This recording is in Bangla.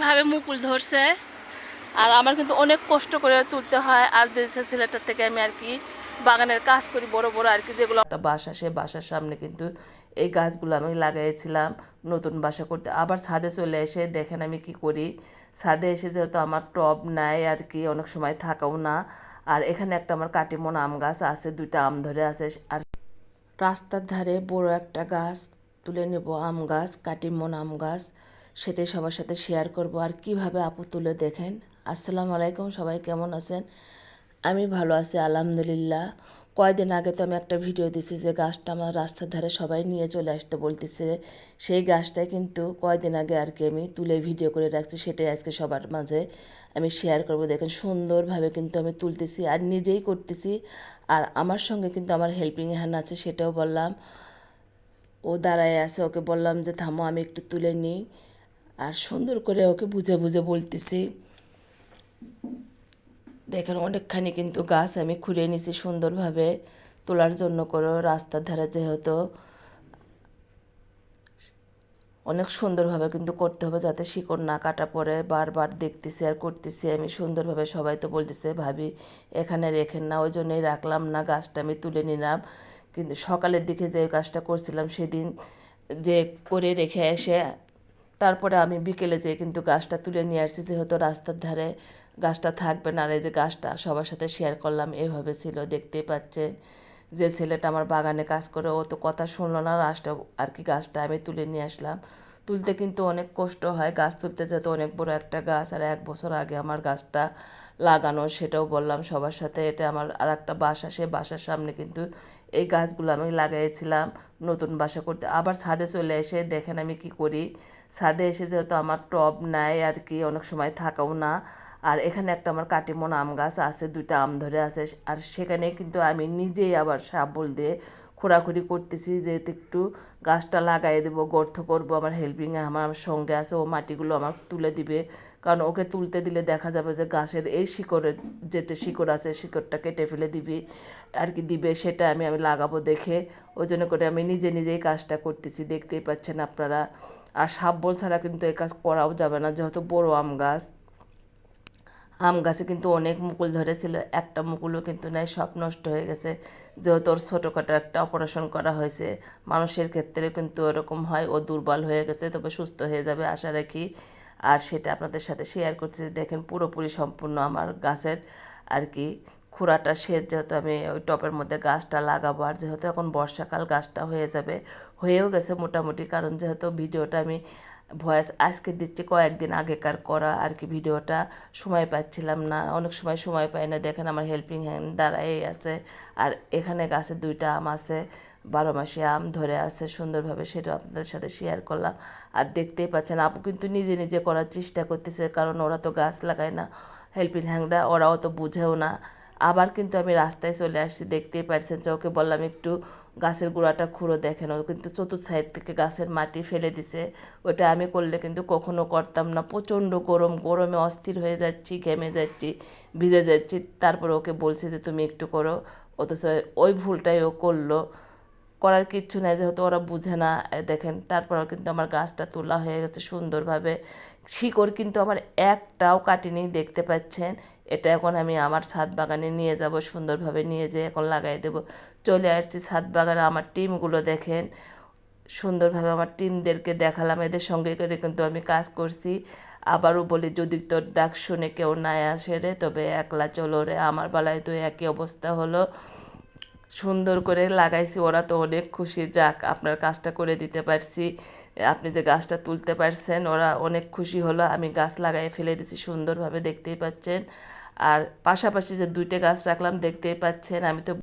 কিভাবে মুকুল ধরছে। আর আমার কিন্তু অনেক কষ্ট করে তুলতে হয়। আর যে ছেলেটার থেকে আমি আর কি বাগানের কাজ করি বড় বড় আর কি, যেগুলো একটা বাসা, সে বাসার সামনে কিন্তু এই গাছগুলো আমি লাগাইছিলাম নতুন বাসা করতে। আবার ছাদে চলে এসে দেখেন আমি কি করি, ছাদে এসে যেহেতু আমার টব নাই আর কি, অনেক সময় থাকাও না। আর এখানে একটা আমার কাটিমন আম গাছ আছে, 2টা আম ধরে আছে। আর রাস্তার ধারে বড় একটা গাছ তুলে নেব, আম গাছ, কাটিমন আম গাছ, সেটাই সবার সাথে শেয়ার করব। আর কিভাবে আপু তুলে দেখেন। আসসালামু আলাইকুম, সবাই কেমন আছেন? আমি ভালো আছি আলহামদুলিল্লাহ। কয়েকদিন আগে তো আমি একটা ভিডিও দিছি যে গাছটা আমার রাস্তার ধারে সবাই নিয়ে চলে আসতে বলতেছে, সেই গাছটাই কিন্তু কয়েকদিন আগে আর কি আমি তুলে ভিডিও করে রাখছি, সেটাই আজকে সবার মাঝে আমি শেয়ার করব। দেখেন সুন্দরভাবে কিন্তু আমি তুলতেছি আর নিজেই করতেছি। আর আমার সঙ্গে কিন্তু আমার হেল্পিং হ্যান্ড আছে, সেটাও বললাম। ও দাঁড়ায় আছে, ওকে বললাম যে থামো আমি একটু তুলে নিই। আর সুন্দর করে ওকে বুঝে বুঝে বলতেছি। দেখেন অনেকখানি কিন্তু গাছ আমি খুঁড়ে নিছি সুন্দরভাবে তোলার জন্য করে, রাস্তার ধারে যেহেতু অনেক সুন্দরভাবে কিন্তু করতে হবে যাতে শিকড় না কাটা পড়ে। বারবার দেখতেছি আর করতেছি আমি সুন্দরভাবে। সবাই তো বলতেছে ভাবি এখানে রেখেন না, ওই জন্যই রাখলাম না, গাছটা আমি তুলে নিলাম। কিন্তু সকালের দিকে যে কাজটা করছিলাম সেদিন যে করে রেখে এসে তারপরে আমি বিকেলে যেয়ে কিন্তু গাছটা তুলে নিয়ে আসছি, যেহেতু রাস্তার ধারে গাছটা থাকবে না। আর এই যে গাছটা সবার সাথে শেয়ার করলাম, এভাবে ছিল, দেখতেই পাচ্ছেন। যে ছেলেটা আমার বাগানে কাজ করে ও তো কথা শুনলো না, লাস্টে আর কি গাছটা আমি তুলে নিয়ে আসলাম। তুলতে কিন্তু অনেক কষ্ট হয়, গাছ তুলতে যেতে অনেক বড় একটা গাছ। আর 1 বছর আগে আমার গাছটা লাগানো, সেটাও বললাম সবার সাথে। এটা আমার আর একটা বাসা, সে বাসার সামনে কিন্তু এই গাছগুলো আমি লাগাইছিলাম নতুন বাসা করতে। আবার ছাদে চলে এসে দেখেন আমি কি করি, ছাদে এসে যেহেতু আমার টব নাই আর কি, অনেক সময় থাকাও না। আর এখানে একটা আমার কাটিমন আম গাছ আছে, 2টা আম ধরে আছে। আর সেখানে কিন্তু আমি নিজেই আবার শাবল দিয়ে খোঁড়াখুড়ি করতেছি, যেহেতু একটু গাছটা লাগাই দেবো, গর্ত করব। আমার হেল্পিংয়ে আমার সঙ্গে আছে, ও মাটিগুলো আমার তুলে দিবে। কারণ ওকে তুলতে দিলে দেখা যাবে যে গাছের এই শিকড়ের যেটা শিকড় আছে শিকড়টা কেটে ফেলে দিবি আর কি, দিবে, সেটা আমি লাগাবো দেখে। ওই জন্য করে আমি নিজে নিজেই কাজটা করতেছি, দেখতেই পাচ্ছেন আপনারা। আর শাবল ছাড়া কিন্তু এই কাজ করাও যাবে না, যেহেতু বড় আম গাছ। আম গাছে কিন্তু অনেক মুকুল ধরেছিল, একটা মুকুলও কিন্তু নাই, সব নষ্ট হয়ে গেছে। যেহেতু ওর ছোটোখাটো একটা অপারেশন করা হয়েছে, মানুষের ক্ষেত্রে কিন্তু ওরকম হয়, ও দুর্বল হয়ে গেছে, তবে সুস্থ হয়ে যাবে আশা রাখি। আর সেটা আপনাদের সাথে শেয়ার করছি। দেখেন পুরোপুরি সম্পূর্ণ আমার গাছের আর কি খুঁড়াটা শেষ, যেহেতু আমি ওই টবের মধ্যে গাছটা লাগাবো। আর যেহেতু এখন বর্ষাকাল, গাছটা হয়ে যাবে, হয়েও গেছে মোটামুটি। কারণ যেহেতু ভিডিওটা আমি ভয়েস আজকে দিচ্ছি কয়েকদিন আগেকার করা আর কি, ভিডিওটা সময় পাচ্ছিলাম না, অনেক সময় সময় পাই না। দেখেন আমার হেল্পিং হ্যান্ড দাঁড়াই আছে। আর এখানে গাছে 2টা আম আছে, 12 মাসে আম ধরে আছে সুন্দরভাবে, সেটা আপনাদের সাথে শেয়ার করলাম। আর দেখতেই পাচ্ছেন আপু কিন্তু নিজে নিজে করার চেষ্টা করতেছে, কারণ ওরা তো গাছ লাগায় না, হেল্পিং হ্যান্ডরা, ওরাও তো বুঝেও না। আবার কিন্তু আমি রাস্তায় চলে আসছি, দেখতেই পাচ্ছেন যে ওকে বললাম একটু গাছের গোড়াটা খুঁড়ো। দেখেন ও কিন্তু চতুর্থ সাইড থেকে গাছের মাটি ফেলে দিছে। ওটা আমি করলে কিন্তু কখনো করতাম না। প্রচণ্ড গরম, গরমে অস্থির হয়ে যাচ্ছি, ঘেমে যাচ্ছি, ভিজে যাচ্ছি। তারপর ওকে বলছি যে তুমি একটু করো, অথচ ওই ভুলটাই ও করলো। করার কিচ্ছু নাই, যেহেতু ওরা বুঝে না। দেখেন তারপরেও কিন্তু আমার গাছটা তোলা হয়ে গেছে সুন্দরভাবে। শিকড় কিন্তু আমার একটাও কাটিনি, দেখতে পাচ্ছেন। এটা এখন আমি আমার ছাদ বাগানে নিয়ে যাব, সুন্দরভাবে নিয়ে যেয়ে এখন লাগাই দেবো। চলে আসছি ছাদ বাগানে, আমার টিমগুলো দেখেন সুন্দরভাবে। আমার টিমদেরকে দেখালাম, এদের সঙ্গে করে কিন্তু আমি কাজ করছি। আবারও বলি যদি তোর ডাক শুনে কেউ না আসে রে, তবে একলা চলো রে। আমার বেলায় তো একই অবস্থা হলো। সুন্দর করে লাগাইছি, ওরা তো অনেক খুশি, যাক আপনার কাজটা করে দিতে পারছি, আপনি যে গাছটা তুলতে পারছেন, ওরা অনেক খুশি হলো। আমি গাছ লাগাই ফেলে দিছি সুন্দরভাবে, দেখতেই পাচ্ছেন। আর পাশাপাশি যে 2টে গাছ রাখলাম দেখতেই পাচ্ছেন। আমি তো